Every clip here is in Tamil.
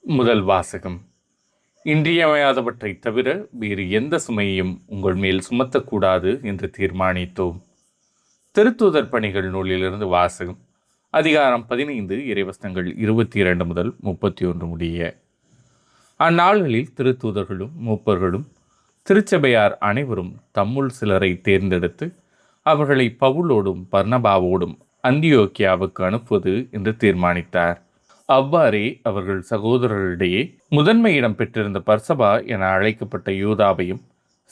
முதல் வாசகம். இன்றியமையாதவற்றைத் தவிர வேறு எந்த சுமையையும் உங்கள் மேல் சுமத்தக்கூடாது என்று தீர்மானித்தோம். திருத்தூதர் பணிகள் நூலிலிருந்து வாசகம். அதிகாரம் 15, இறைவசனங்கள் 22 முதல் 31 முடிய. அந்நாள்களில் திருத்தூதர்களும் மூப்பர்களும் திருச்சபையார் அனைவரும் தம்முள் சிலரை தேர்ந்தெடுத்து அவர்களை பவுலோடும் பர்னபாவோடும் அந்தியோக்கியாவுக்கு அனுப்புவது என்று தீர்மானித்தார். அவ்வாறே அவர்கள் சகோதரர்களிடையே முதன்மை இடம் பெற்றிருந்த பர்சபா என அழைக்கப்பட்ட யூதாவையும்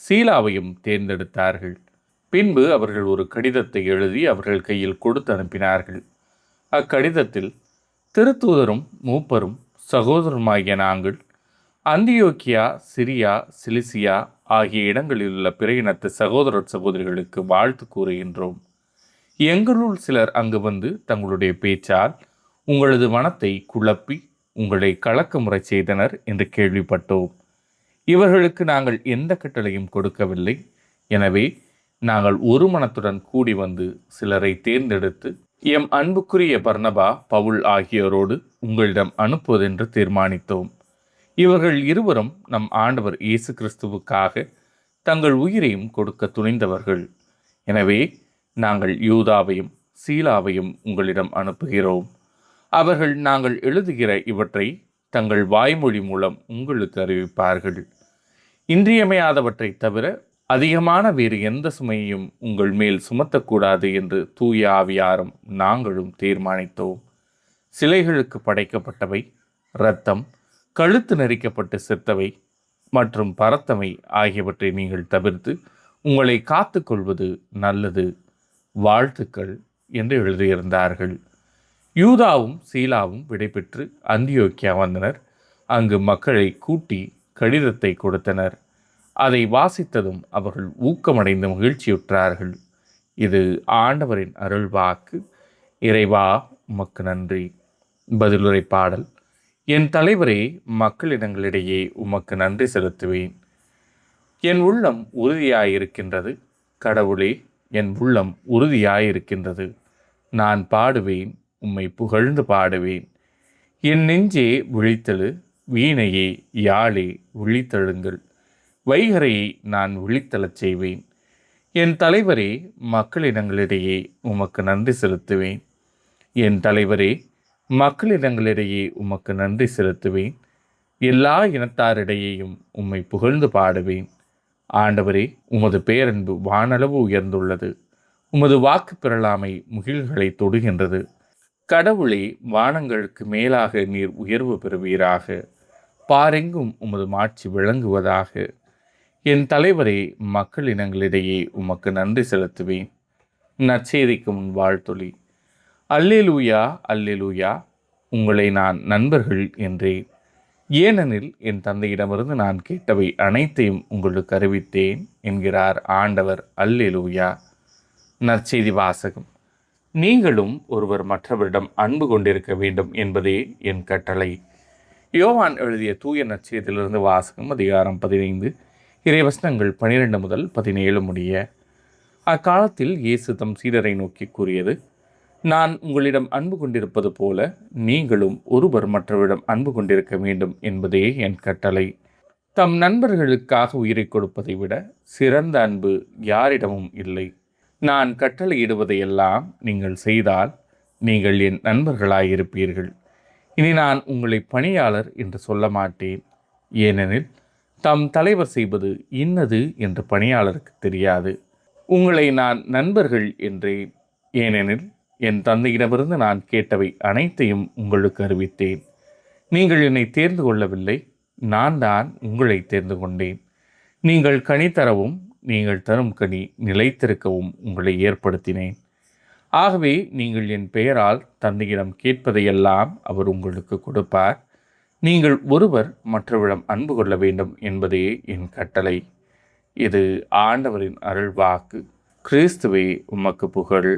சீலாவையும் தேர்ந்தெடுத்தார்கள். பின்பு அவர்கள் ஒரு கடிதத்தை எழுதி அவர்கள் கையில் கொடுத்து அனுப்பினார்கள். அக்கடிதத்தில் திருத்தூதரும் மூப்பரும் சகோதரருமாகிய நாங்கள் அந்தியோக்கியா, சிரியா, சிலிசியா ஆகிய இடங்களில் உள்ள பிற இனத்து சகோதரர் சகோதரிகளுக்கு வாழ்த்து கூறுகின்றோம். எங்களுள் சிலர் அங்கு வந்து தங்களுடைய பேச்சால் உங்களது மனத்தை குழப்பி உங்களை கலக்க முறை செய்தனர் என்று கேள்விப்பட்டோம். இவர்களுக்கு நாங்கள் எந்த கட்டளையும் கொடுக்கவில்லை. எனவே நாங்கள் ஒரு மனத்துடன் கூடி வந்து சிலரை தேர்ந்தெடுத்து எம் அன்புக்குரிய பர்னபா, பவுல் ஆகியோரோடு உங்களிடம் அனுப்புவதென்று தீர்மானித்தோம். இவர்கள் இருவரும் நம் ஆண்டவர் இயேசு கிறிஸ்துவுக்காக தங்கள் உயிரையும் கொடுக்க துணிந்தவர்கள். எனவே நாங்கள் யூதாவையும் சீலாவையும் உங்களிடம் அனுப்புகிறோம். அவர்கள் நாங்கள் எழுதுகிற இவற்றை தங்கள் வாய்மொழி மூலம் உங்களுக்கு அறிவிப்பார்கள். இன்றியமையாதவற்றை தவிர அதிகமான வேறு எந்த சுமையையும் உங்கள் மேல் சுமத்தக்கூடாது என்று தூய ஆவியாரும் நாங்களும் தீர்மானித்தோம். சிலைகளுக்கு படைக்கப்பட்டவை, இரத்தம், கழுத்து நெரிக்கப்பட்டு செத்தவை மற்றும் பரத்தமை ஆகியவற்றை நீங்கள் தவிர்த்து உங்களை காத்து கொள்வது நல்லது. வாழ்த்துக்கள் என்று எழுதியிருந்தார்கள். யூதாவும் சீலாவும் விடைபெற்று அந்தியோக்கியா வந்தனர். அங்கு மக்களை கூட்டி கடிதத்தை கொடுத்தனர். அதை வாசித்ததும் அவர்கள் ஊக்கமடைந்து மகிழ்ச்சியுற்றார்கள். இது ஆண்டவரின் அருள்வாக்கு. இறைவா, உமக்கு நன்றி. பதிலுரை பாடல். என் தலைவரே, மக்களிடங்களிடையே உமக்கு நன்றி செலுத்துவேன். என் உள்ளம் உறுதியாயிருக்கின்றது. கடவுளே, என் உள்ளம் உறுதியாயிருக்கின்றது. நான் பாடுவேன், உம்மை புகழ்ந்து பாடுவேன். என் நெஞ்சே விழித்தெழு, வீணையே யாழே விழித்தெழுங்கள். வைகரையை நான் விழித்தெழச் செய்வேன். என் தலைவரே, மக்களிடங்களிடையே உமக்கு நன்றி செலுத்துவேன். என் தலைவரே, மக்களிடங்களிடையே உமக்கு நன்றி செலுத்துவேன். எல்லா இனத்தாரிடையேயும் உம்மை புகழ்ந்து பாடுவேன். ஆண்டவரே, உமது பேரன்பு வானளவு உயர்ந்துள்ளது. உமது வாக்கு பெறலாமை முகில்களை தொடுகின்றது. கடவுளே, வானங்களுக்கு மேலாக நீர் உயர்வு பெறுவீராக. பாரெங்கும் உமது மாட்சி விளங்குவதாக. என் தலைவரே, மக்கள் இனங்களிடையே உமக்கு நன்றி செலுத்துவேன். நற்செய்திக்கு முன் வாழ்த்தொலி. அல்லேலூயா, அல்லேலூயா. உங்களை நான் நண்பர்கள் என்றேன். ஏனெனில் என் தந்தையிடமிருந்து நான் கேட்டவை அனைத்தையும் உங்களுக்கு அறிவித்தேன் என்கிறார் ஆண்டவர். அல்லேலூயா. நற்செய்தி வாசகம். நீங்களும் ஒருவர் மற்றவரிடம் அன்பு கொண்டிருக்க வேண்டும் என்பதே என் கட்டளை. யோவான் எழுதிய தூய நற்செய்தியிலிருந்து வாசகம். அதிகாரம் 15, இறைவசனங்கள் 12 முதல் 17 முடிய. அக்காலத்தில் இயேசு தம் சீடரை நோக்கி கூறியது: நான் உங்களிடம் அன்பு கொண்டிருப்பது போல நீங்களும் ஒருவர் மற்றவரிடம் அன்பு கொண்டிருக்க வேண்டும் என்பதே என் கட்டளை. தம் நண்பர்களுக்காக உயிரை கொடுப்பதை விட சிறந்த அன்பு யாரிடமும் இல்லை. நான் கட்டளையிடுவதையெல்லாம் நீங்கள் செய்தால் நீங்கள் என் நண்பர்களாயிருப்பீர்கள். இனி நான் உங்களை பணியாளர் என்று சொல்ல மாட்டேன். ஏனெனில் தம் தலைவர் செய்வது இன்னது என்று பணியாளருக்கு தெரியாது. உங்களை நான் நண்பர்கள் என்றேன். ஏனெனில் என் தந்தையிடமிருந்து நான் கேட்டவை அனைத்தையும் உங்களுக்கு அறிவித்தேன். நீங்கள் என்னை தேர்ந்து கொள்ளவில்லை, நான் தான் உங்களை தேர்ந்து கொண்டேன். நீங்கள் கனி தரவும் நீங்கள் தரும் கனி நிலைத்திருக்கவும் உங்களை ஏற்படுத்தினேன். ஆகவே நீங்கள் என் பெயரால் தந்தையிடம் கேட்பதையெல்லாம் அவர் உங்களுக்கு கொடுப்பார். நீங்கள் ஒருவர் மற்றவரிடம் அன்பு கொள்ள வேண்டும் என்பதே என் கட்டளை. இது ஆண்டவரின் அருள்வாக்கு. கிறிஸ்துவே, உமக்கு புகழ்.